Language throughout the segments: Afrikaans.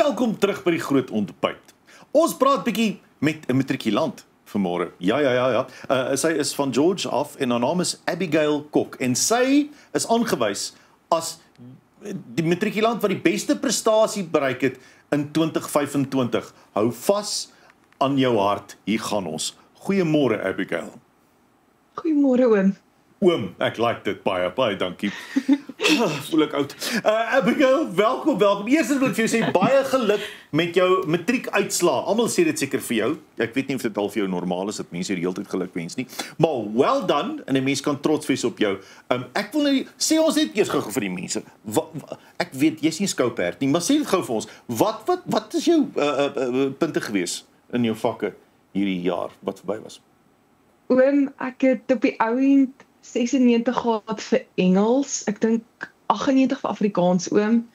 Welkom terug by die groot ontbyt. Ons praat bietjie met 'n matrikulant vanmôre. Ja. Sy is van George af en haar naam is Abigail Kok en sy is aangewys as die matrikulant wat die beste prestasie bereik het in 2025. Hou vas aan jou hart, hier gaan ons. Goeiemôre Abigail. Goeiemôre oom. Oom, ek like dit baie dankie. Voel ek oud. Abigail, welkom. Eers wil ek vir jou sê baie geluk met jou matriekuitslae. Almal sê dit seker vir jou. Ek weet nie of dit al vir jou normaal is dat mense die hele tyd geluk wens nie. Maar well done en 'n mens kan trots wees op jou. Ek wil net sê ons net eers gou vir die mense. Ek weet jy's nie 'n skouperd nie, maar sê dit gou vir ons. Wat is jou punte gewees in jou vakke hierdie jaar wat verby was? Oom, ek het op die ou end 96 gehad vir Engels, ek dink 98 vir Afrikaans oom,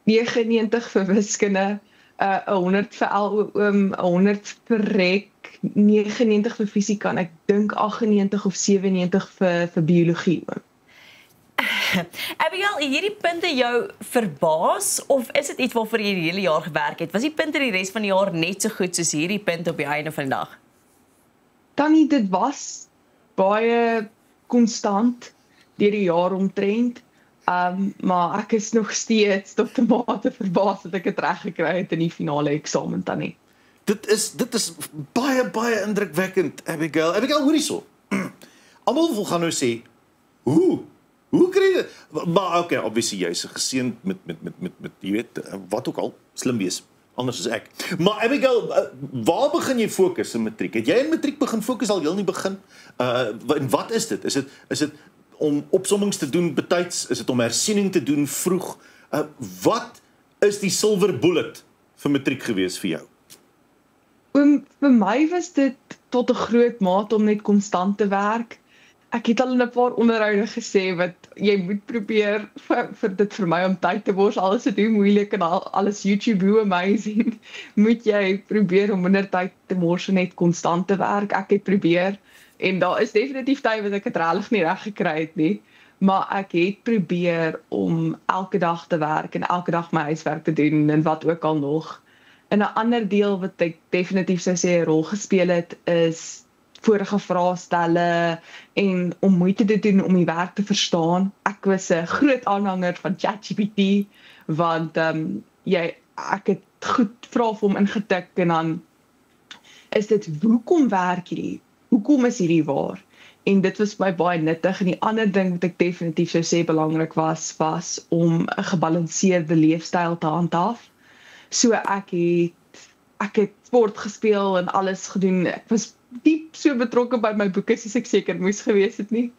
99 vir wiskunde, 100 vir L oom, 100 vir rek, 99 vir fisika en ek dink 98 of 97 vir biologie oom. Abigail, hierdie punte jou verbaas of is dit iets waarvoor jy die hele jaar gewerk het? Was die punte die res van die jaar net so goed soos hierdie punte op die einde van die dag? Tannie, dit was baie konstant deur die jaar omtrent, maar ek is nog steeds tot 'n mate verbaas dat ek dit reg gekry het in die finale eksamen Tannie. Dit is baie indrukwekkend, Abigail. Abigail, hoor hierso. Almal wil gaan nou sê, hoe kry jy dit? Maar okay, obviously jy's geseënd met jy weet, wat ook al, slim wees. Anders as ek. Maar Abigail, waar begin jy fokus in matriek? Het jy in matriek begin fokus al heel in die begin? En wat is dit? Is dit om opsommings te doen betyds? Is dit om hersiening te doen vroeg? Wat is die silver bullet vir matriek gewees vir jou? Vir my was dit tot 'n groot mate om net konstant te werk. Ek het al in 'n paar onderhoude gesê wat jy moet probeer vir dit vir my om tyd te wors, alles is hoe moeilik en alles YouTube hoe amazing, moet jy probeer om minder tyd te mors en net konstant te werk. Ek het probeer en daar is definitief tye wat ek het regtig nie reg gekry het nie, maar ek het probeer om elke dag te werk en elke dag my huiswerk te doen en wat ook al nog. En 'n ander deel wat ek definitief sou sê 'n rol gespeel het is vorige vrae stelle en om moeite te doen om die werk te verstaan. Ek was 'n groot aanhanger van ChatGPT want ek het goed vrae vir hom ingetik en dan is dit hoekom werk hierdie? Hoekom is hierdie waar? En dit was my baie nuttig en die ander ding wat ek definitief sou sê belangrik was om 'n gebalanseerde leefstyl te handhaaf. So ek het sport gespeel en alles gedoen. Ek was diep so betrokke by my boeke soos ek seker moes gewees het nie.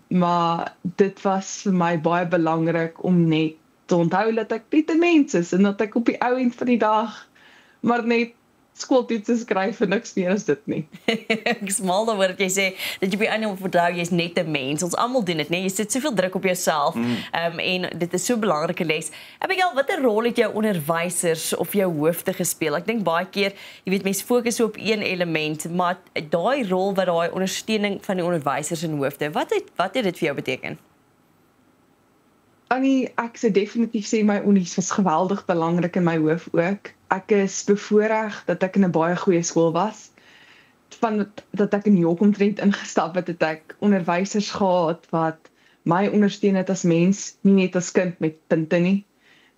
Maar dit was vir my baie belangrik om net te onthou dat ek net 'n mens is en dat ek op die ou end van die dag maar net skooltoetse skryf en niks meer as dit nie. Ek is mal daaroor dat jy sê dat jy op die einde moet onthou jy's net 'n mens. Ons almal doen dit, nee, jy sit soveel druk op jouself. En dit is so 'n belangrike les. Abigail, watter rol het jou onderwysers of jou hoofde gespeel? Ek dink baie keer, jy weet, mense fokus so op een element, maar daai rol wat daai ondersteuning van die onderwysers en hoofde, wat het dit vir jou beteken? Annie, ek sou definitief sê my unies was geweldig belangrik in my hoof ook. Ek is bevoorreg dat ek in 'n baie goeie skool was. Van dat ek in York omtrent ingestap het ek onderwysers gehad wat my ondersteun het as mens, nie net as kind met punte nie.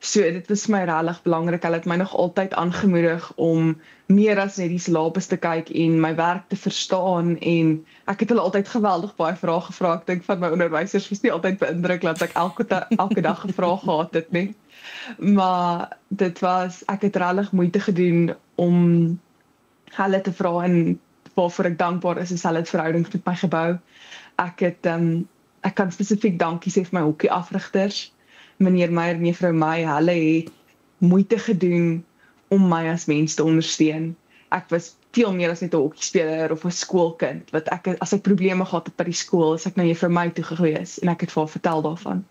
So dit was my regtig belangrik. Hulle het my nog altyd aangemoedig om meer as net die syllabus te kyk en my werk te verstaan en ek het hulle altyd geweldig baie vrae gevra. Ek dink van my onderwysers was nie altyd beïndruk dat ek elke dag 'n vraag gehad het nie. Maar ek het regtig moeite gedoen om hulle te vra en waarvoor ek dankbaar is hulle het verhoudings met my gebou. Ek kan spesifiek dankie sê vir my hockeyafrigters, meneer Meyer en juffrou Meyer, hulle het moeite gedoen om my as mens te ondersteun. Ek was veel meer as net 'n hokkiespeler of 'n skoolkind, wat as ek probleme gehad het by die skool, is ek na juffrou Meyer toe gewees en ek het vir haar vertel daarvan.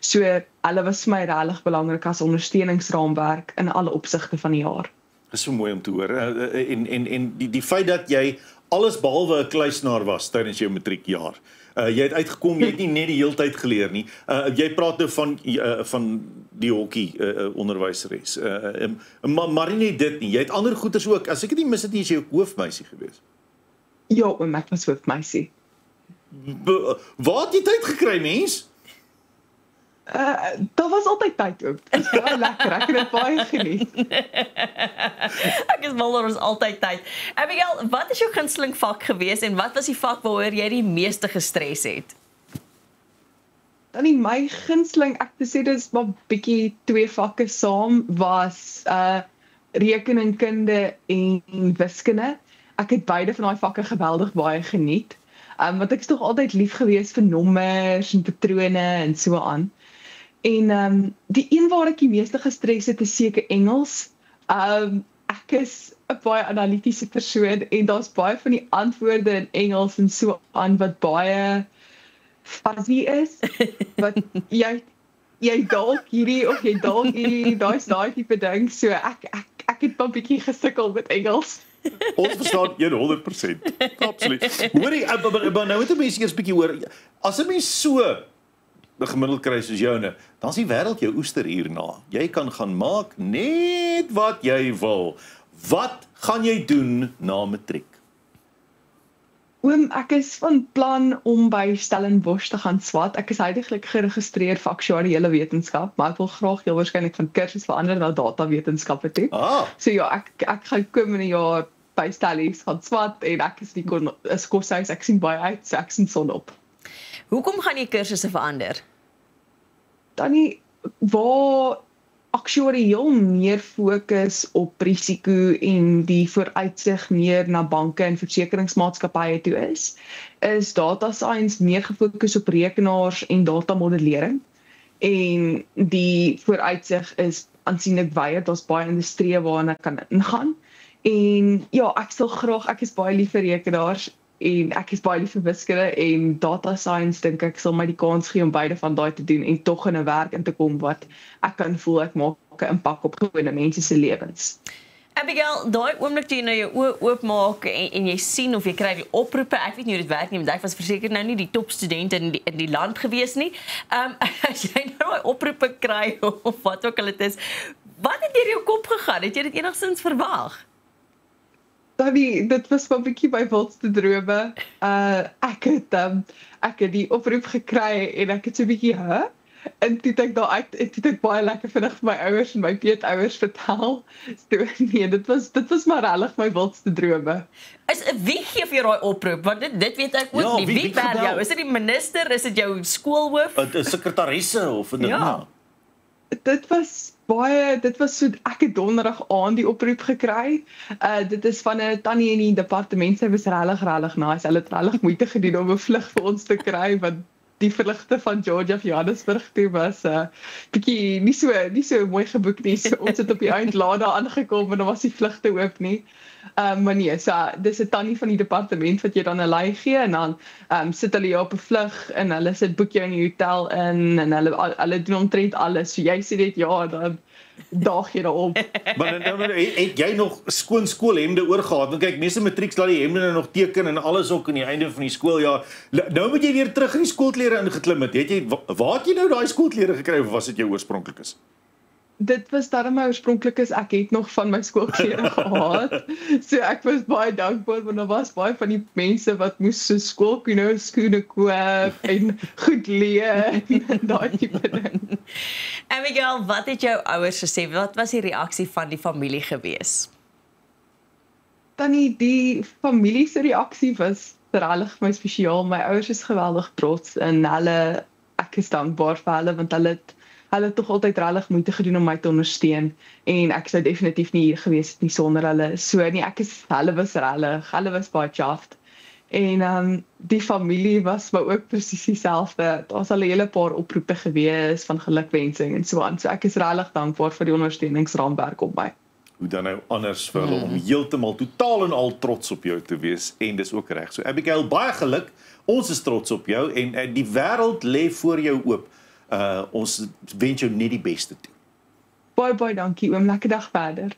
So, hulle was vir my regtig belangrik as ondersteuningsraamwerk in alle opsigte van die jaar. Dis so mooi om te hoor. En die feit dat jy alles behalwe 'n kluisenaar was tydens jou matriekjaar. Jy het uitgekom, jy het nie net die hele tyd geleer nie. Jy praat nou van die hokkie onderwyseres. Maar nie net dit nie. Jy het ander goeders ook. As ek dit nie mis het nie, is jy ook hoofmeisie gewees. Ja, oom, ek was hoofmeisie. Waar het jy tyd gekry, mens? Daar was altyd tyd ook. Dit is baie lekker, ek het dit baie geniet. Ek is mal oor ons altyd tyd. Abigail, wat is jou gunsteling vak gewees en wat was die vak waaroor jy die meeste gestres het? Dan in my gunsteling, ek te sê dis maar bietjie twee vakke saam, was rekeningkunde en wiskunde. Ek het beide van daai vakke geweldig baie geniet. Want ek is tog altyd lief gewees vir nommers en patrone en so aan. En die een waar ek die meeste gestres het is seker Engels. Ek is 'n baie analitiese persoon en daar's baie van die antwoorde in Engels en so aan wat baie fuzzy is. Wat jy dalk hierdie of jy dalk hierdie, daai tipe ding. So ek het 'n bietjie gesukkel met Engels. Ons verstaan 100%. Absoluut. Hoorie, maar nou moet 'n mens eers bietjie hoor. As 'n mens so gemiddeld kry soos joune, dan is die wêreld jou oester hierna. Jy kan gaan maak net wat jy wil. Wat gaan jy doen na matriek? Oom, ek is van plan om by Stellenbosch te gaan swat. Ek is heidaglik geregistreer vir aktuariële wetenskap, maar ek wil graag heel waarskynlik van kursus verander na datawetenskappe toe. So ja, ek gaan komende jaar by Stellies gaan swat en ek is nie koshuis, ek sien baie uit, so ek sien son op. Hoekom gaan jy kursusse verander? Dan nie waar aktuariël meer fokus op risiko en die vooruitsig meer na banke en versekeringsmaatskappye toe is data science meer gefokus op rekenaars en datamodellering. En die vooruitsig is aansienlik wyer, daar's baie industrieë waarna ek kan ingaan. En ja, ek is baie lief vir rekenaars en ek is baie lief vir wiskunde en data science dink ek sal my die kans gee om beide van daai te doen en tog in 'n werk in te kom wat ek kan voel ek maak 'n impak op gewone mense se lewens. Abigail, daai oomblik toe jy nou jou oë oopmaak en jy sien of jy kry die oproepe, ek weet nie hoe dit werk nie, want ek was verseker nou nie die top student in die land gewees nie. As jy nou daai oproepe kry of wat ook al dit is, wat het deur jou kop gegaan? Het jy dit enigstens verwag? Dit was 'n bietjie my wildste drome. Ek het die oproep gekry en ek het so 'n bietjie en toe ek daar uit en toe ek baie lekker vinnig vir my ouers en my peetouers vertel. So nee, dit was maar regtig my wildste drome. Wie gee vir jou daai oproep? Want dit weet ek ook Ja, nie. Wie bel jou? Is dit die minister? Is dit jou skoolhoof? 'n sekretarisse of 'n Ja. Dit was so ek het donderdag aan die oproep gekry. Dit is van 'n tannie in die departement, sy was regtig nice. Hulle het regtig moeite gedoen om 'n vlug vir ons te kry want die vlugte van Georgia of Johannesburg toe was bietjie nie so mooi geboek nie. So ons het op die eind laat daar aangekom en dan was die vlugte oop nie. Maar nee, so dis 'n tannie van die departement wat jy dan 'n lei gee en dan sit hulle jou op 'n vlug en hulle sit boek jou in die hotel in en hulle doen omtrent alles. So jy sê net ja, dan daag jy daarop. Maar nou het jy nog skoon skoolhemde oorgehad? Want kyk, meeste matrieks laat die hemde nou nog teken en alles ook aan die einde van die skooljaar. Nou moet jy weer terug in die skoolklere ingeklim het. Waar het jy nou daai skoolklere gekry of was dit jou oorspronklikes? Dit was darem my oorspronklikes. Ek het nog van my skoolklere gehad. So ek was baie dankbaar want daar was baie van die mense wat moes so skoene koop en goed leer en daai tipe ding. Abigail, wat het jou ouers gesê? Wat was die reaksie van die familie gewees? Tannie, die familie se reaksie was regtig vir my spesiaal. My ouers is geweldig trots en ek is dankbaar vir hulle want hulle het tog altyd regtig moeite gedoen om my te ondersteun en ek sou definitief nie hier gewees het nie sonder hulle. So nee, hulle was baie chuffed. En die familie was maar ook presies dieselfde. Daar's al 'n hele paar oproepe gewees van gelukwensing en so aan. So ek is regtig dankbaar vir die ondersteuningsraamwerk op my. Hoe dan nou anders vir hulle om heeltemal totaal en al trots op jou te wees en dis ook reg. So Abigail, baie geluk. Ons is trots op jou en die wêreld lê voor jou oop. Ons wens jou net die beste toe. Baie dankie oom, lekker dag verder.